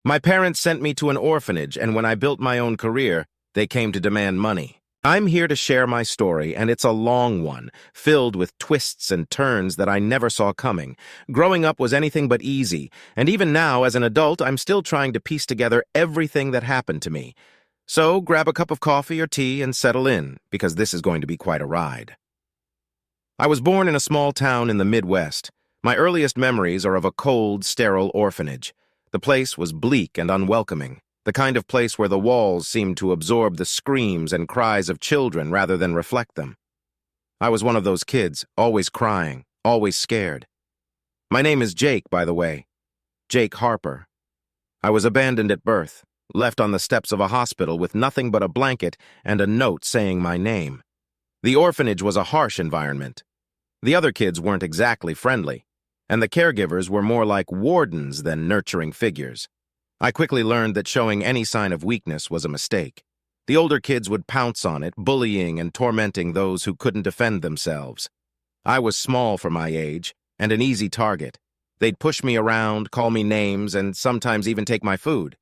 My parents sent me to an orphanage, and when I built my own career, they came to demand money. I'm here to share my story, and it's a long one, filled with twists and turns that I never saw coming. Growing up was anything but easy, and even now, as an adult, I'm still trying to piece together everything that happened to me. So grab a cup of coffee or tea and settle in, because this is going to be quite a ride. I was born in a small town in the Midwest. My earliest memories are of a cold, sterile orphanage. The place was bleak and unwelcoming, the kind of place where the walls seemed to absorb the screams and cries of children rather than reflect them. I was one of those kids, always crying, always scared. My name is Jake, by the way. Jake Harper. I was abandoned at birth, left on the steps of a hospital with nothing but a blanket and a note saying my name. The orphanage was a harsh environment. The other kids weren't exactly friendly, and the caregivers were more like wardens than nurturing figures. I quickly learned that showing any sign of weakness was a mistake. The older kids would pounce on it, bullying and tormenting those who couldn't defend themselves. I was small for my age, and an easy target. They'd push me around, call me names, and sometimes even take my food.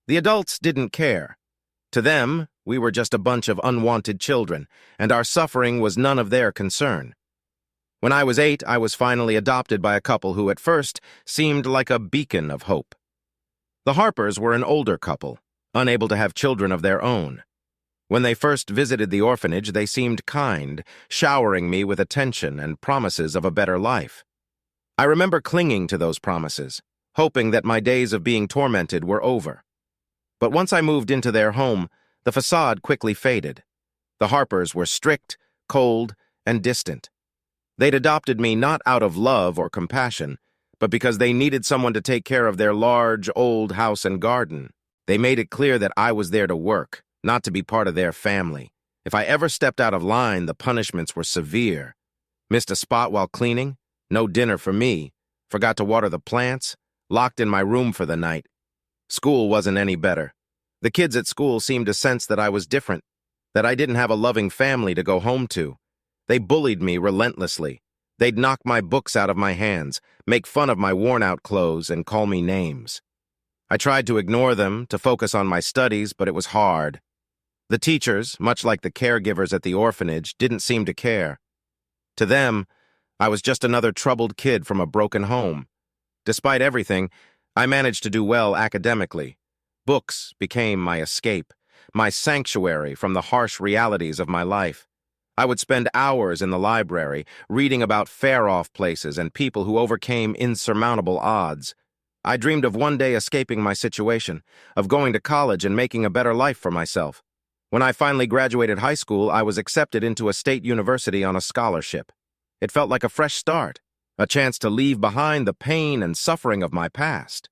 The adults didn't care. To them, we were just a bunch of unwanted children, and our suffering was none of their concern. When I was 8, I was finally adopted by a couple who at first seemed like a beacon of hope. The Harpers were an older couple, unable to have children of their own. When they first visited the orphanage, they seemed kind, showering me with attention and promises of a better life. I remember clinging to those promises, hoping that my days of being tormented were over. But once I moved into their home, the facade quickly faded. The Harpers were strict, cold, and distant. They'd adopted me not out of love or compassion, but because they needed someone to take care of their large, old house and garden. They made it clear that I was there to work, not to be part of their family. If I ever stepped out of line, the punishments were severe. Missed a spot while cleaning? No dinner for me. Forgot to water the plants? Locked in my room for the night. School wasn't any better. The kids at school seemed to sense that I was different, that I didn't have a loving family to go home to. They bullied me relentlessly. They'd knock my books out of my hands, make fun of my worn-out clothes, and call me names. I tried to ignore them, to focus on my studies, but it was hard. The teachers, much like the caregivers at the orphanage, didn't seem to care. To them, I was just another troubled kid from a broken home. Despite everything, I managed to do well academically. Books became my escape, my sanctuary from the harsh realities of my life. I would spend hours in the library, reading about far-off places and people who overcame insurmountable odds. I dreamed of one day escaping my situation, of going to college and making a better life for myself. When I finally graduated high school, I was accepted into a state university on a scholarship. It felt like a fresh start, a chance to leave behind the pain and suffering of my past.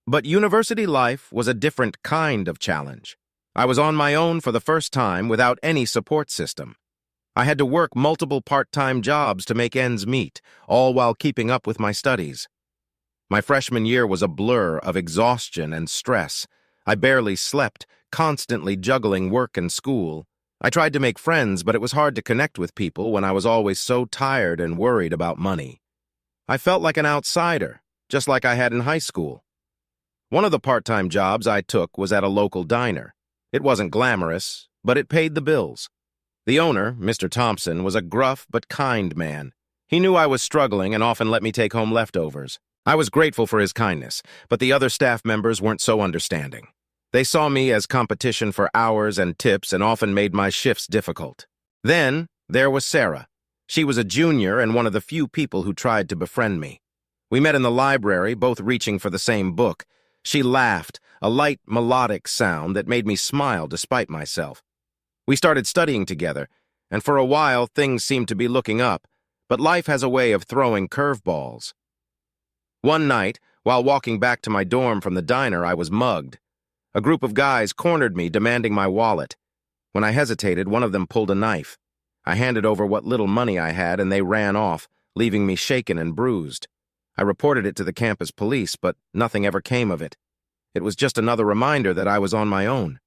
But university life was a different kind of challenge. I was on my own for the first time without any support system. I had to work multiple part-time jobs to make ends meet, all while keeping up with my studies. My freshman year was a blur of exhaustion and stress. I barely slept, constantly juggling work and school. I tried to make friends, but it was hard to connect with people when I was always so tired and worried about money. I felt like an outsider, just like I had in high school. One of the part-time jobs I took was at a local diner. It wasn't glamorous, but it paid the bills. The owner, Mr. Thompson, was a gruff but kind man. He knew I was struggling and often let me take home leftovers. I was grateful for his kindness, but the other staff members weren't so understanding. They saw me as competition for hours and tips and often made my shifts difficult. Then, there was Sarah. She was a junior and one of the few people who tried to befriend me. We met in the library, both reaching for the same book. She laughed, a light, melodic sound that made me smile despite myself. We started studying together, and for a while things seemed to be looking up, but life has a way of throwing curveballs. One night, while walking back to my dorm from the diner, I was mugged. A group of guys cornered me, demanding my wallet. When I hesitated, one of them pulled a knife. I handed over what little money I had, and they ran off, leaving me shaken and bruised. I reported it to the campus police, but nothing ever came of it. It was just another reminder that I was on my own.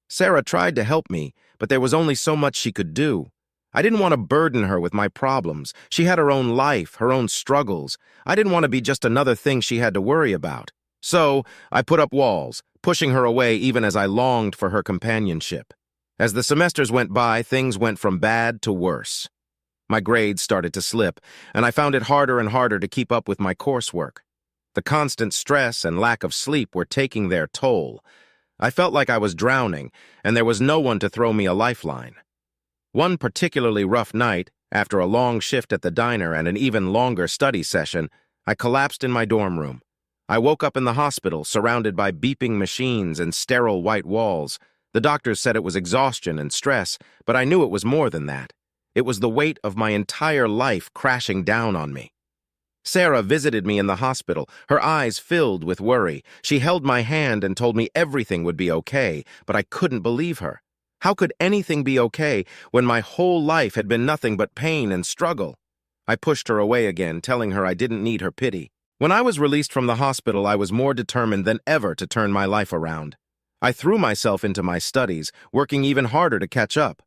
Sarah tried to help me, but there was only so much she could do. I didn't want to burden her with my problems. She had her own life, her own struggles. I didn't want to be just another thing she had to worry about. So I put up walls, pushing her away even as I longed for her companionship. As the semesters went by, things went from bad to worse. My grades started to slip, and I found it harder and harder to keep up with my coursework. The constant stress and lack of sleep were taking their toll. I felt like I was drowning, and there was no one to throw me a lifeline. One particularly rough night, after a long shift at the diner and an even longer study session, I collapsed in my dorm room. I woke up in the hospital, surrounded by beeping machines and sterile white walls. The doctors said it was exhaustion and stress, but I knew it was more than that. It was the weight of my entire life crashing down on me. Sarah visited me in the hospital, her eyes filled with worry. She held my hand and told me everything would be okay, but I couldn't believe her. How could anything be okay when my whole life had been nothing but pain and struggle? I pushed her away again, telling her I didn't need her pity. When I was released from the hospital, I was more determined than ever to turn my life around. I threw myself into my studies, working even harder to catch up.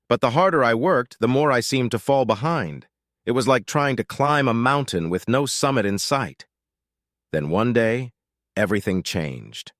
But the harder I worked, the more I seemed to fall behind. It was like trying to climb a mountain with no summit in sight. Then one day, everything changed.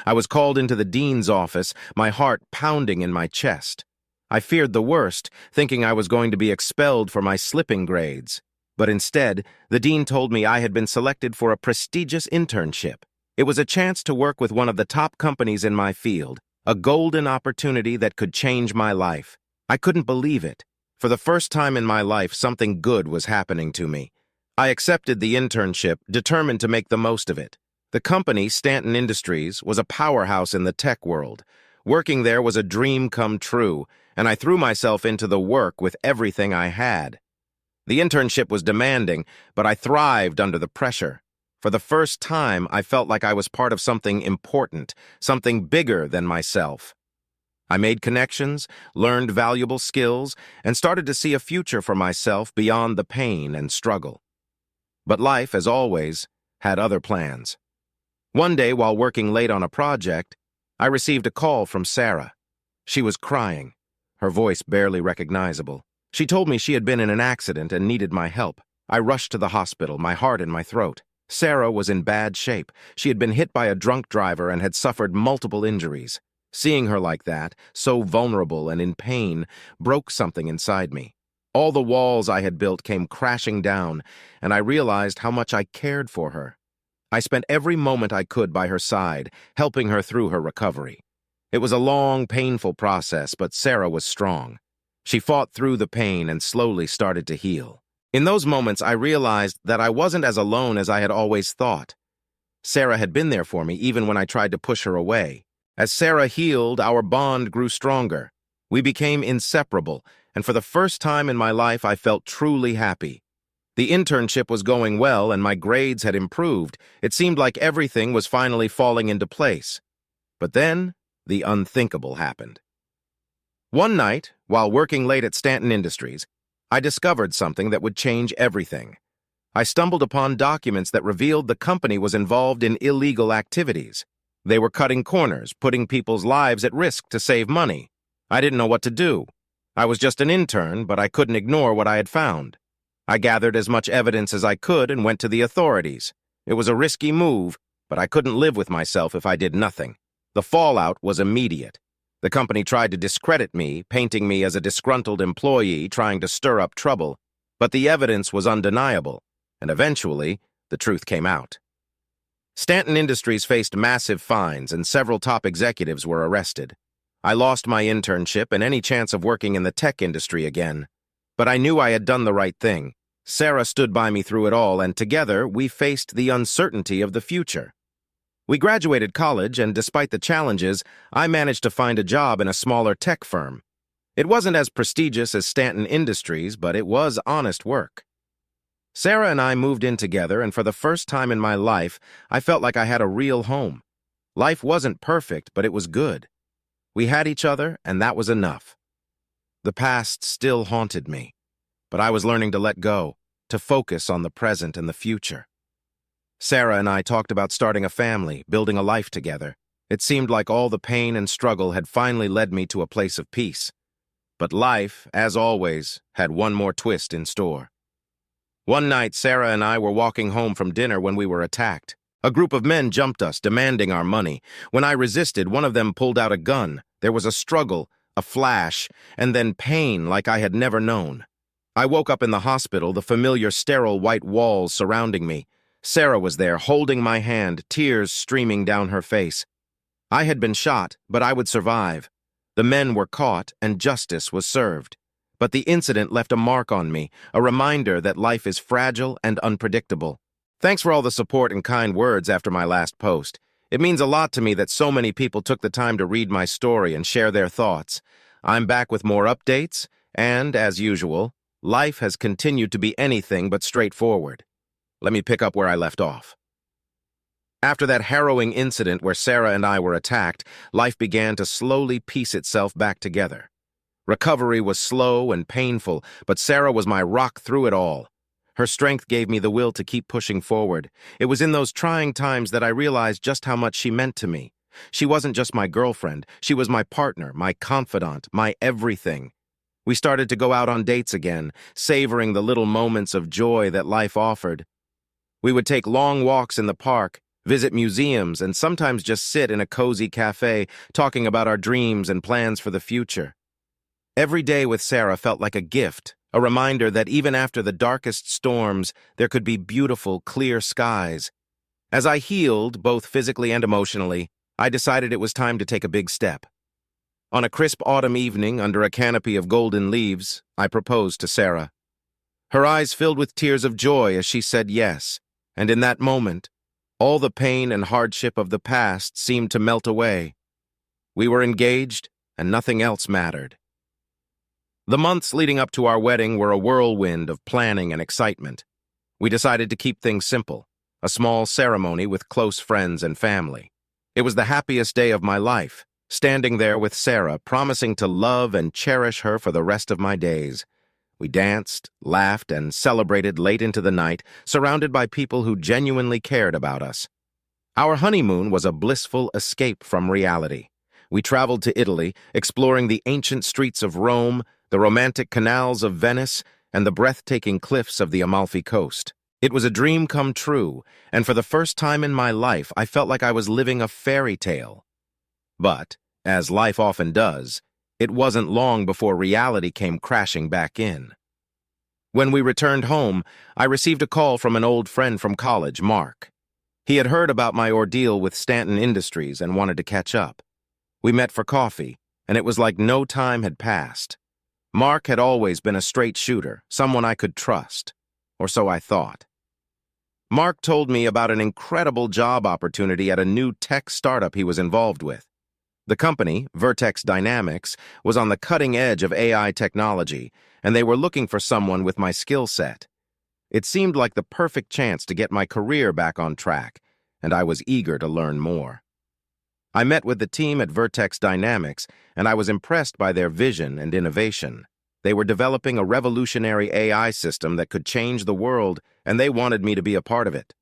I was called into the dean's office, my heart pounding in my chest. I feared the worst, thinking I was going to be expelled for my slipping grades. But instead, the dean told me I had been selected for a prestigious internship. It was a chance to work with one of the top companies in my field, a golden opportunity that could change my life. I couldn't believe it. For the first time in my life, something good was happening to me. I accepted the internship, determined to make the most of it. The company, Stanton Industries, was a powerhouse in the tech world. Working there was a dream come true, and I threw myself into the work with everything I had. The internship was demanding, but I thrived under the pressure. For the first time, I felt like I was part of something important, something bigger than myself. I made connections, learned valuable skills, and started to see a future for myself beyond the pain and struggle. But life, as always, had other plans. One day, while working late on a project, I received a call from Sarah. She was crying, her voice barely recognizable. She told me she had been in an accident and needed my help. I rushed to the hospital, my heart in my throat. Sarah was in bad shape. She had been hit by a drunk driver and had suffered multiple injuries. Seeing her like that, so vulnerable and in pain, broke something inside me. All the walls I had built came crashing down, and I realized how much I cared for her. I spent every moment I could by her side, helping her through her recovery. It was a long, painful process, but Sarah was strong. She fought through the pain and slowly started to heal. In those moments, I realized that I wasn't as alone as I had always thought. Sarah had been there for me even when I tried to push her away. As Sarah healed, our bond grew stronger. We became inseparable, and for the first time in my life, I felt truly happy. The internship was going well, and my grades had improved. It seemed like everything was finally falling into place. But then, the unthinkable happened. One night, while working late at Stanton Industries, I discovered something that would change everything. I stumbled upon documents that revealed the company was involved in illegal activities. They were cutting corners, putting people's lives at risk to save money. I didn't know what to do. I was just an intern, but I couldn't ignore what I had found. I gathered as much evidence as I could and went to the authorities. It was a risky move, but I couldn't live with myself if I did nothing. The fallout was immediate. The company tried to discredit me, painting me as a disgruntled employee trying to stir up trouble, but the evidence was undeniable, and eventually, the truth came out. Stanton Industries faced massive fines, and several top executives were arrested. I lost my internship and any chance of working in the tech industry again. But I knew I had done the right thing. Sarah stood by me through it all, and together, we faced the uncertainty of the future. We graduated college, and despite the challenges, I managed to find a job in a smaller tech firm. It wasn't as prestigious as Stanton Industries, but it was honest work. Sarah and I moved in together, and for the first time in my life, I felt like I had a real home. Life wasn't perfect, but it was good. We had each other, and that was enough. The past still haunted me, but I was learning to let go, to focus on the present and the future. Sarah and I talked about starting a family, building a life together. It seemed like all the pain and struggle had finally led me to a place of peace. But life, as always, had one more twist in store. One night, Sarah and I were walking home from dinner when we were attacked. A group of men jumped us, demanding our money. When I resisted, one of them pulled out a gun. There was a struggle, a flash, and then pain like I had never known. I woke up in the hospital, the familiar sterile white walls surrounding me. Sarah was there, holding my hand, tears streaming down her face. I had been shot, but I would survive. The men were caught, and justice was served. But the incident left a mark on me, a reminder that life is fragile and unpredictable. Thanks for all the support and kind words after my last post. It means a lot to me that so many people took the time to read my story and share their thoughts. I'm back with more updates, and, as usual, life has continued to be anything but straightforward. Let me pick up where I left off. After that harrowing incident where Sarah and I were attacked, life began to slowly piece itself back together. Recovery was slow and painful, but Sarah was my rock through it all. Her strength gave me the will to keep pushing forward. It was in those trying times that I realized just how much she meant to me. She wasn't just my girlfriend. She was my partner, my confidant, my everything. We started to go out on dates again, savoring the little moments of joy that life offered. We would take long walks in the park, visit museums, and sometimes just sit in a cozy cafe, talking about our dreams and plans for the future. Every day with Sarah felt like a gift, a reminder that even after the darkest storms, there could be beautiful, clear skies. As I healed, both physically and emotionally, I decided it was time to take a big step. On a crisp autumn evening, under a canopy of golden leaves, I proposed to Sarah. Her eyes filled with tears of joy as she said yes, and in that moment, all the pain and hardship of the past seemed to melt away. We were engaged, and nothing else mattered. The months leading up to our wedding were a whirlwind of planning and excitement. We decided to keep things simple, a small ceremony with close friends and family. It was the happiest day of my life, standing there with Sarah, promising to love and cherish her for the rest of my days. We danced, laughed, and celebrated late into the night, surrounded by people who genuinely cared about us. Our honeymoon was a blissful escape from reality. We traveled to Italy, exploring the ancient streets of Rome, the romantic canals of Venice, and the breathtaking cliffs of the Amalfi Coast. It was a dream come true, and for the first time in my life, I felt like I was living a fairy tale. But, as life often does, it wasn't long before reality came crashing back in. When we returned home, I received a call from an old friend from college, Mark. He had heard about my ordeal with Stanton Industries and wanted to catch up. We met for coffee, and it was like no time had passed. Mark had always been a straight shooter, someone I could trust, or so I thought. Mark told me about an incredible job opportunity at a new tech startup he was involved with. The company, Vertex Dynamics, was on the cutting edge of AI technology, and they were looking for someone with my skill set. It seemed like the perfect chance to get my career back on track, and I was eager to learn more. I met with the team at Vertex Dynamics, and I was impressed by their vision and innovation. They were developing a revolutionary AI system that could change the world, and they wanted me to be a part of it.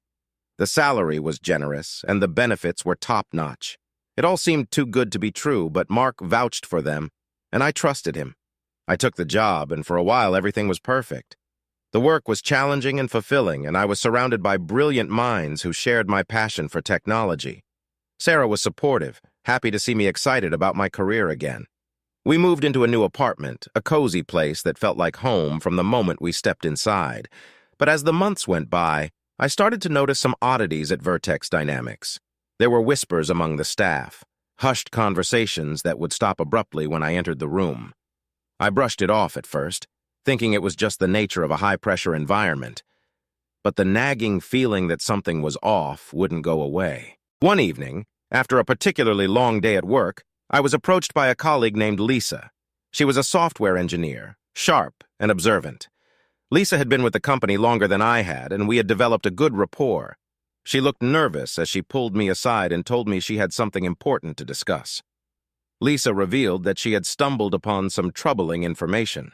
The salary was generous, and the benefits were top-notch. It all seemed too good to be true, but Mark vouched for them, and I trusted him. I took the job, and for a while everything was perfect. The work was challenging and fulfilling, and I was surrounded by brilliant minds who shared my passion for technology. Sarah was supportive, happy to see me excited about my career again. We moved into a new apartment, a cozy place that felt like home from the moment we stepped inside. But as the months went by, I started to notice some oddities at Vertex Dynamics. There were whispers among the staff, hushed conversations that would stop abruptly when I entered the room. I brushed it off at first, thinking it was just the nature of a high-pressure environment. But the nagging feeling that something was off wouldn't go away. One evening, after a particularly long day at work, I was approached by a colleague named Lisa. She was a software engineer, sharp and observant. Lisa had been with the company longer than I had, and we had developed a good rapport. She looked nervous as she pulled me aside and told me she had something important to discuss. Lisa revealed that she had stumbled upon some troubling information.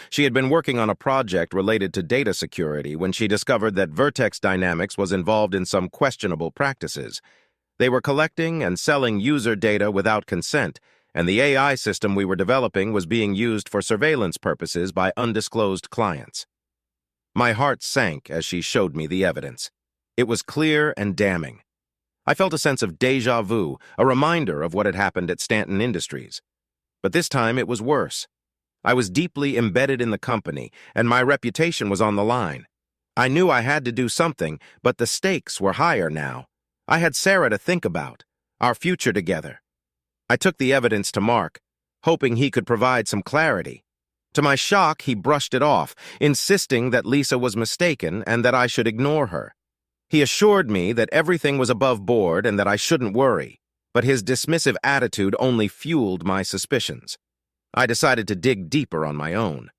She had been working on a project related to data security when she discovered that Vertex Dynamics was involved in some questionable practices. They were collecting and selling user data without consent, and the AI system we were developing was being used for surveillance purposes by undisclosed clients. My heart sank as she showed me the evidence. It was clear and damning. I felt a sense of déjà vu, a reminder of what had happened at Stanton Industries. But this time it was worse. I was deeply embedded in the company, and my reputation was on the line. I knew I had to do something, but the stakes were higher now. I had Sarah to think about, our future together. I took the evidence to Mark, hoping he could provide some clarity. To my shock, he brushed it off, insisting that Lisa was mistaken and that I should ignore her. He assured me that everything was above board and that I shouldn't worry, but his dismissive attitude only fueled my suspicions. I decided to dig deeper on my own.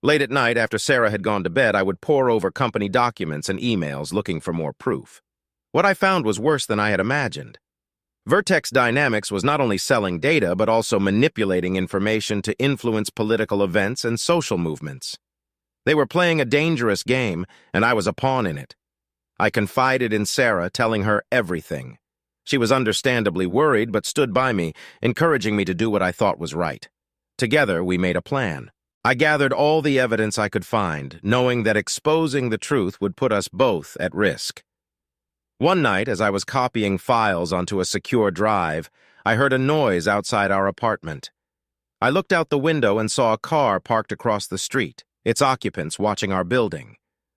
Late at night, after Sarah had gone to bed, I would pore over company documents and emails looking for more proof. What I found was worse than I had imagined. Vertex Dynamics was not only selling data, but also manipulating information to influence political events and social movements. They were playing a dangerous game, and I was a pawn in it. I confided in Sarah, telling her everything. She was understandably worried, but stood by me, encouraging me to do what I thought was right. Together, we made a plan. I gathered all the evidence I could find, knowing that exposing the truth would put us both at risk. One night, as I was copying files onto a secure drive, I heard a noise outside our apartment. I looked out the window and saw a car parked across the street, its occupants watching our building.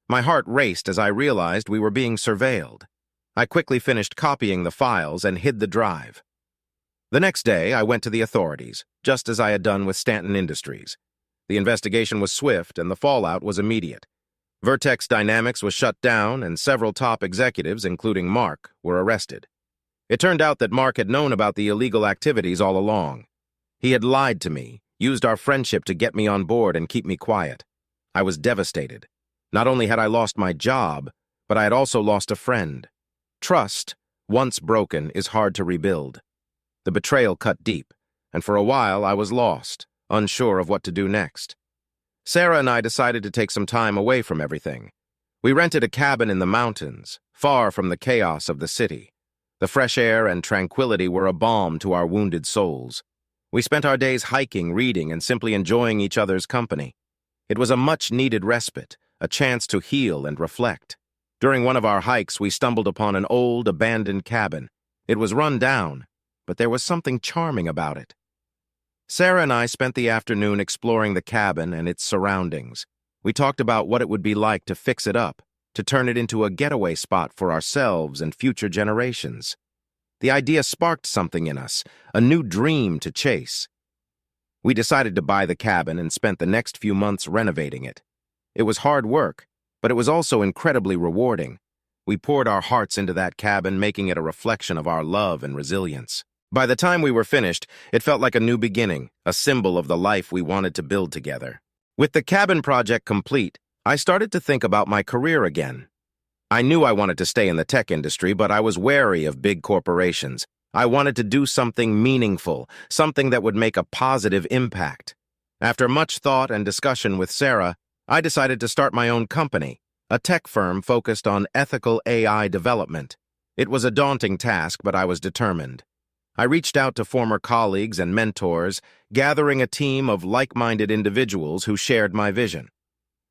My heart raced as I realized we were being surveilled. I quickly finished copying the files and hid the drive. The next day, I went to the authorities, just as I had done with Stanton Industries. The investigation was swift and the fallout was immediate. Vertex Dynamics was shut down and several top executives, including Mark, were arrested. It turned out that Mark had known about the illegal activities all along. He had lied to me, used our friendship to get me on board and keep me quiet. I was devastated. Not only had I lost my job, but I had also lost a friend. Trust, once broken, is hard to rebuild. The betrayal cut deep, and for a while I was lost, unsure of what to do next. Sarah and I decided to take some time away from everything. We rented a cabin in the mountains, far from the chaos of the city. The fresh air and tranquility were a balm to our wounded souls. We spent our days hiking, reading, and simply enjoying each other's company. It was a much-needed respite, a chance to heal and reflect. During one of our hikes, we stumbled upon an old, abandoned cabin. It was run down, but there was something charming about it. Sarah and I spent the afternoon exploring the cabin and its surroundings. We talked about what it would be like to fix it up, to turn it into a getaway spot for ourselves and future generations. The idea sparked something in us, a new dream to chase. We decided to buy the cabin and spent the next few months renovating it. It was hard work, but it was also incredibly rewarding. We poured our hearts into that cabin, making it a reflection of our love and resilience. By the time we were finished, it felt like a new beginning, a symbol of the life we wanted to build together. With the cabin project complete, I started to think about my career again. I knew I wanted to stay in the tech industry, but I was wary of big corporations. I wanted to do something meaningful, something that would make a positive impact. After much thought and discussion with Sarah, I decided to start my own company, a tech firm focused on ethical AI development. It was a daunting task, but I was determined. I reached out to former colleagues and mentors, gathering a team of like-minded individuals who shared my vision.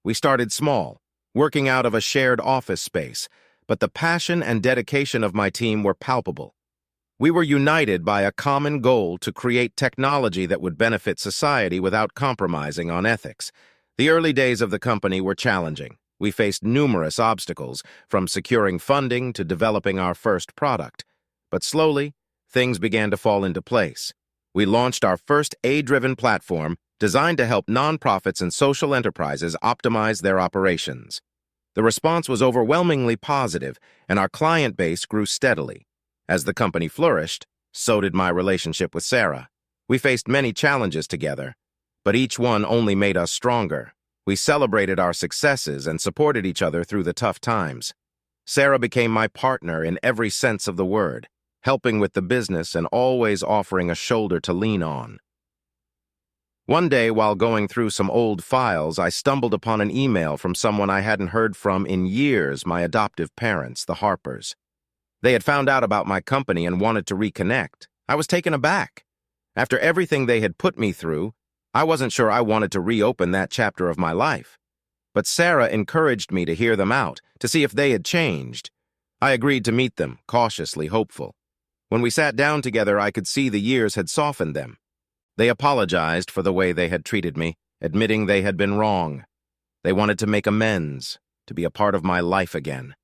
We started small, working out of a shared office space, but the passion and dedication of my team were palpable. We were united by a common goal to create technology that would benefit society without compromising on ethics. The early days of the company were challenging. We faced numerous obstacles, from securing funding to developing our first product. But slowly, things began to fall into place. We launched our first AI-driven platform designed to help nonprofits and social enterprises optimize their operations. The response was overwhelmingly positive, and our client base grew steadily. As the company flourished, so did my relationship with Sarah. We faced many challenges together, but each one only made us stronger. We celebrated our successes and supported each other through the tough times. Sarah became my partner in every sense of the word, helping with the business and always offering a shoulder to lean on. One day, while going through some old files, I stumbled upon an email from someone I hadn't heard from in years, my adoptive parents, the Harpers. They had found out about my company and wanted to reconnect. I was taken aback. After everything they had put me through, I wasn't sure I wanted to reopen that chapter of my life. But Sarah encouraged me to hear them out, to see if they had changed. I agreed to meet them, cautiously hopeful. When we sat down together, I could see the years had softened them. They apologized for the way they had treated me, admitting they had been wrong. They wanted to make amends, to be a part of my life again.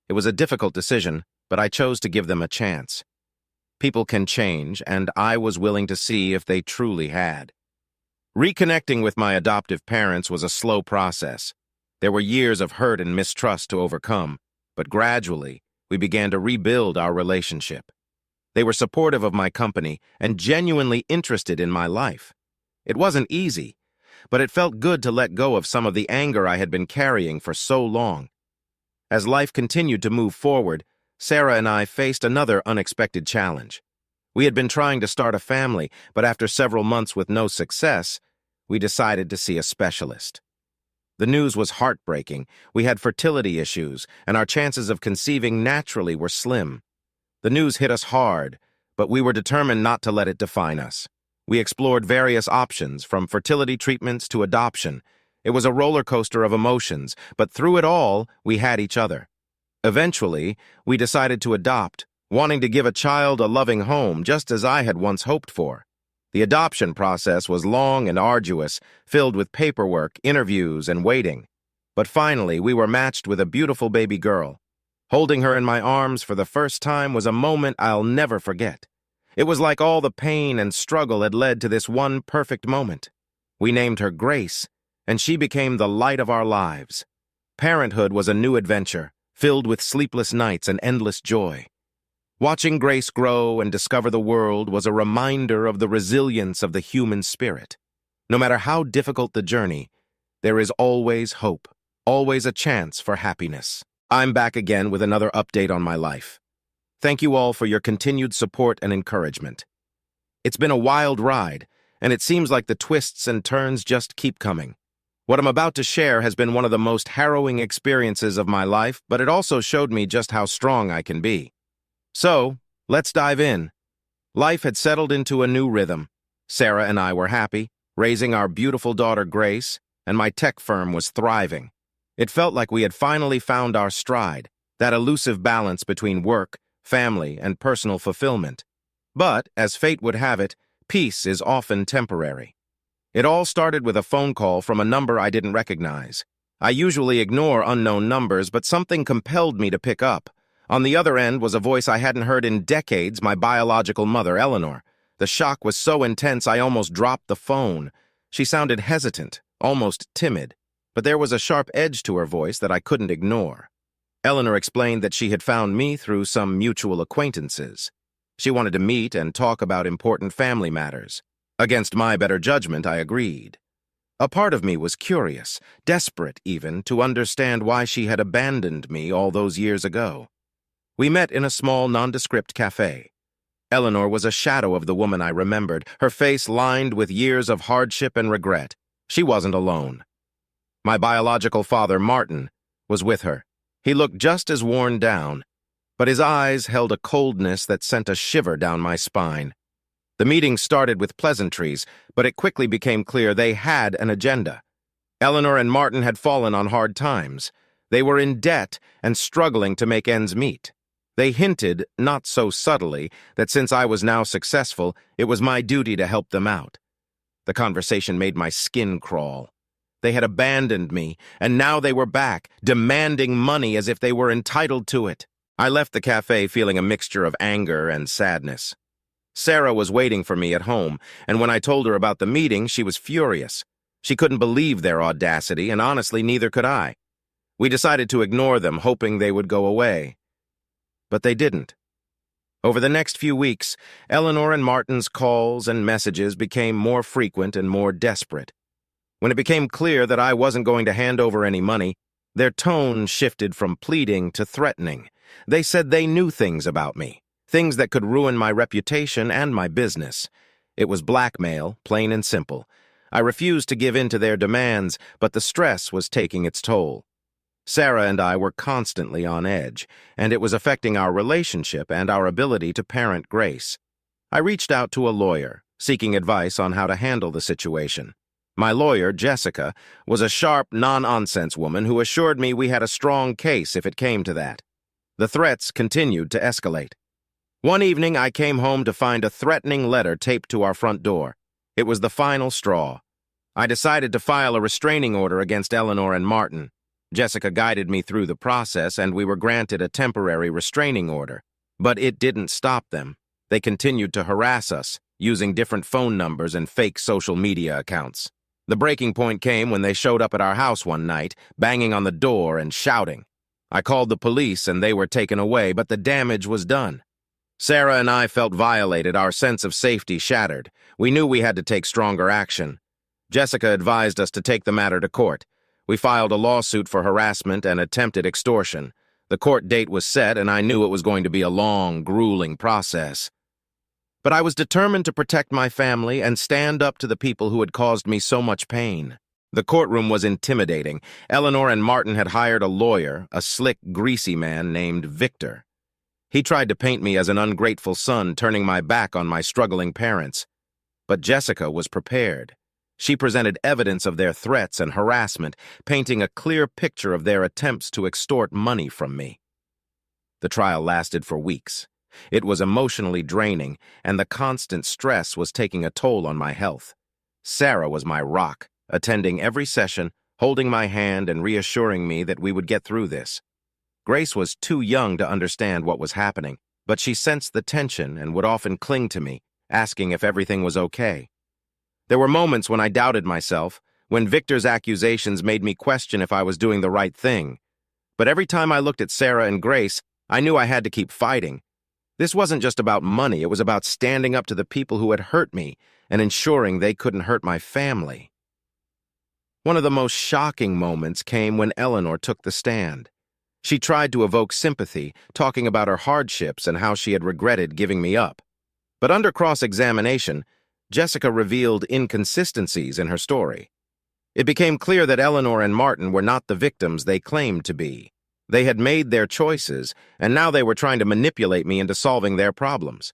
It was a difficult decision, but I chose to give them a chance. People can change, and I was willing to see if they truly had. Reconnecting with my adoptive parents was a slow process. There were years of hurt and mistrust to overcome, but gradually, we began to rebuild our relationship. They were supportive of my company and genuinely interested in my life. It wasn't easy, but it felt good to let go of some of the anger I had been carrying for so long. As life continued to move forward, Sarah and I faced another unexpected challenge. We had been trying to start a family, but after several months with no success, we decided to see a specialist. The news was heartbreaking. We had fertility issues, and our chances of conceiving naturally were slim. The news hit us hard, but we were determined not to let it define us. We explored various options, from fertility treatments to adoption. It was a roller coaster of emotions, but through it all, we had each other. Eventually, we decided to adopt, wanting to give a child a loving home, just as I had once hoped for. The adoption process was long and arduous, filled with paperwork, interviews, and waiting. But finally, we were matched with a beautiful baby girl. Holding her in my arms for the first time was a moment I'll never forget. It was like all the pain and struggle had led to this one perfect moment. We named her Grace, and she became the light of our lives. Parenthood was a new adventure, filled with sleepless nights and endless joy. Watching Grace grow and discover the world was a reminder of the resilience of the human spirit. No matter how difficult the journey, there is always hope, always a chance for happiness. I'm back again with another update on my life. Thank you all for your continued support and encouragement. It's been a wild ride, and it seems like the twists and turns just keep coming. What I'm about to share has been one of the most harrowing experiences of my life, but it also showed me just how strong I can be. So, let's dive in. Life had settled into a new rhythm. Sarah and I were happy, raising our beautiful daughter Grace, and my tech firm was thriving. It felt like we had finally found our stride, that elusive balance between work, family, and personal fulfillment. But, as fate would have it, peace is often temporary. It all started with a phone call from a number I didn't recognize. I usually ignore unknown numbers, but something compelled me to pick up. On the other end was a voice I hadn't heard in decades, my biological mother, Eleanor. The shock was so intense I almost dropped the phone. She sounded hesitant, almost timid, but there was a sharp edge to her voice that I couldn't ignore. Eleanor explained that she had found me through some mutual acquaintances. She wanted to meet and talk about important family matters. Against my better judgment, I agreed. A part of me was curious, desperate even, to understand why she had abandoned me all those years ago. We met in a small, nondescript cafe. Eleanor was a shadow of the woman I remembered, her face lined with years of hardship and regret. She wasn't alone. My biological father, Martin, was with her. He looked just as worn down, but his eyes held a coldness that sent a shiver down my spine. The meeting started with pleasantries, but it quickly became clear they had an agenda. Eleanor and Martin had fallen on hard times. They were in debt and struggling to make ends meet. They hinted, not so subtly, that since I was now successful, it was my duty to help them out. The conversation made my skin crawl. They had abandoned me, and now they were back, demanding money as if they were entitled to it. I left the cafe feeling a mixture of anger and sadness. Sarah was waiting for me at home, and when I told her about the meeting, she was furious. She couldn't believe their audacity, and honestly, neither could I. We decided to ignore them, hoping they would go away. But they didn't. Over the next few weeks, Eleanor and Martin's calls and messages became more frequent and more desperate. When it became clear that I wasn't going to hand over any money, their tone shifted from pleading to threatening. They said they knew things about me. Things that could ruin my reputation and my business. It was blackmail, plain and simple. I refused to give in to their demands, but the stress was taking its toll. Sarah and I were constantly on edge, and it was affecting our relationship and our ability to parent Grace. I reached out to a lawyer, seeking advice on how to handle the situation. My lawyer, Jessica, was a sharp, non-nonsense woman who assured me we had a strong case if it came to that. The threats continued to escalate. One evening, I came home to find a threatening letter taped to our front door. It was the final straw. I decided to file a restraining order against Eleanor and Martin. Jessica guided me through the process, and we were granted a temporary restraining order. But it didn't stop them. They continued to harass us, using different phone numbers and fake social media accounts. The breaking point came when they showed up at our house one night, banging on the door and shouting. I called the police and they were taken away, but the damage was done. Sarah and I felt violated, our sense of safety shattered. We knew we had to take stronger action. Jessica advised us to take the matter to court. We filed a lawsuit for harassment and attempted extortion. The court date was set, and I knew it was going to be a long, grueling process. But I was determined to protect my family and stand up to the people who had caused me so much pain. The courtroom was intimidating. Eleanor and Martin had hired a lawyer, a slick, greasy man named Victor. He tried to paint me as an ungrateful son, turning my back on my struggling parents. But Jessica was prepared. She presented evidence of their threats and harassment, painting a clear picture of their attempts to extort money from me. The trial lasted for weeks. It was emotionally draining, and the constant stress was taking a toll on my health. Sarah was my rock, attending every session, holding my hand and reassuring me that we would get through this. Grace was too young to understand what was happening, but she sensed the tension and would often cling to me, asking if everything was okay. There were moments when I doubted myself, when Victor's accusations made me question if I was doing the right thing. But every time I looked at Sarah and Grace, I knew I had to keep fighting. This wasn't just about money, it was about standing up to the people who had hurt me and ensuring they couldn't hurt my family. One of the most shocking moments came when Eleanor took the stand. She tried to evoke sympathy, talking about her hardships and how she had regretted giving me up. But under cross-examination, Jessica revealed inconsistencies in her story. It became clear that Eleanor and Martin were not the victims they claimed to be. They had made their choices, and now they were trying to manipulate me into solving their problems.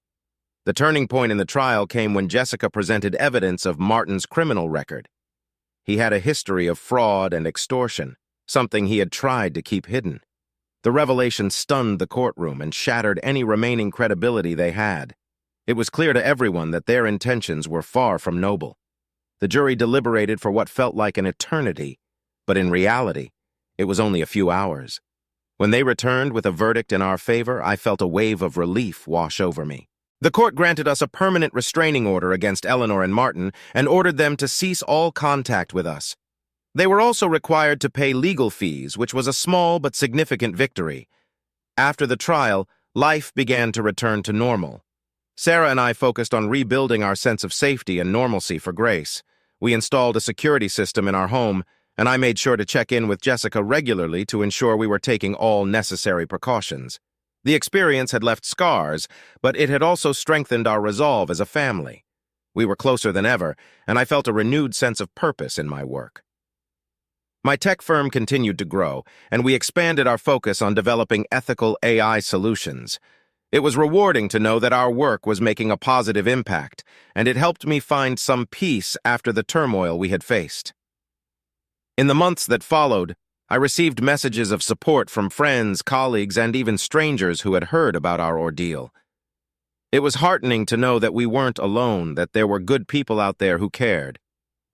The turning point in the trial came when Jessica presented evidence of Martin's criminal record. He had a history of fraud and extortion, something he had tried to keep hidden. The revelation stunned the courtroom and shattered any remaining credibility they had. It was clear to everyone that their intentions were far from noble. The jury deliberated for what felt like an eternity, but in reality, it was only a few hours. When they returned with a verdict in our favor, I felt a wave of relief wash over me. The court granted us a permanent restraining order against Eleanor and Martin and ordered them to cease all contact with us. They were also required to pay legal fees, which was a small but significant victory. After the trial, life began to return to normal. Sarah and I focused on rebuilding our sense of safety and normalcy for Grace. We installed a security system in our home, and I made sure to check in with Jessica regularly to ensure we were taking all necessary precautions. The experience had left scars, but it had also strengthened our resolve as a family. We were closer than ever, and I felt a renewed sense of purpose in my work. My tech firm continued to grow, and we expanded our focus on developing ethical AI solutions. It was rewarding to know that our work was making a positive impact, and it helped me find some peace after the turmoil we had faced. In the months that followed, I received messages of support from friends, colleagues, and even strangers who had heard about our ordeal. It was heartening to know that we weren't alone, that there were good people out there who cared.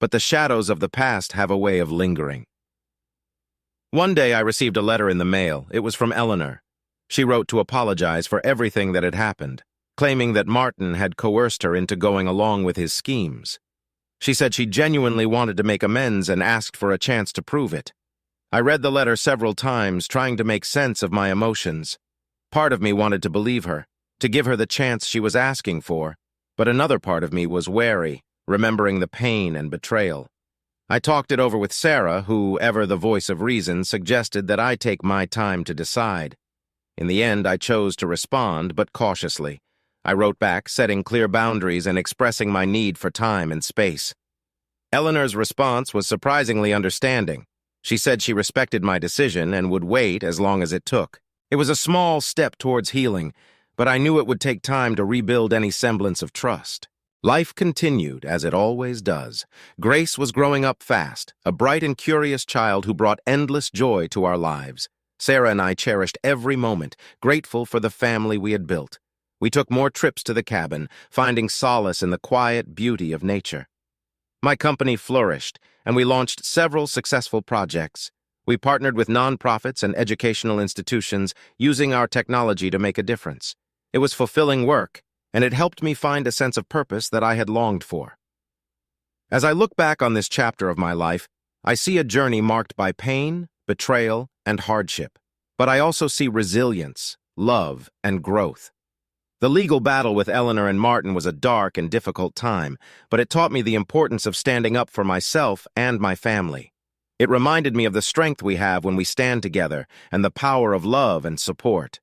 But the shadows of the past have a way of lingering. One day I received a letter in the mail. It was from Eleanor. She wrote to apologize for everything that had happened, claiming that Martin had coerced her into going along with his schemes. She said she genuinely wanted to make amends and asked for a chance to prove it. I read the letter several times, trying to make sense of my emotions. Part of me wanted to believe her, to give her the chance she was asking for, but another part of me was wary, remembering the pain and betrayal. I talked it over with Sarah, who, ever the voice of reason, suggested that I take my time to decide. In the end, I chose to respond, but cautiously. I wrote back, setting clear boundaries and expressing my need for time and space. Eleanor's response was surprisingly understanding. She said she respected my decision and would wait as long as it took. It was a small step towards healing, but I knew it would take time to rebuild any semblance of trust. Life continued, as it always does. Grace was growing up fast, a bright and curious child who brought endless joy to our lives. Sarah and I cherished every moment, grateful for the family we had built. We took more trips to the cabin, finding solace in the quiet beauty of nature. My company flourished, and we launched several successful projects. We partnered with nonprofits and educational institutions, using our technology to make a difference. It was fulfilling work, and it helped me find a sense of purpose that I had longed for. As I look back on this chapter of my life, I see a journey marked by pain, betrayal, and hardship. But I also see resilience, love, and growth. The legal battle with Eleanor and Martin was a dark and difficult time, but it taught me the importance of standing up for myself and my family. It reminded me of the strength we have when we stand together and the power of love and support.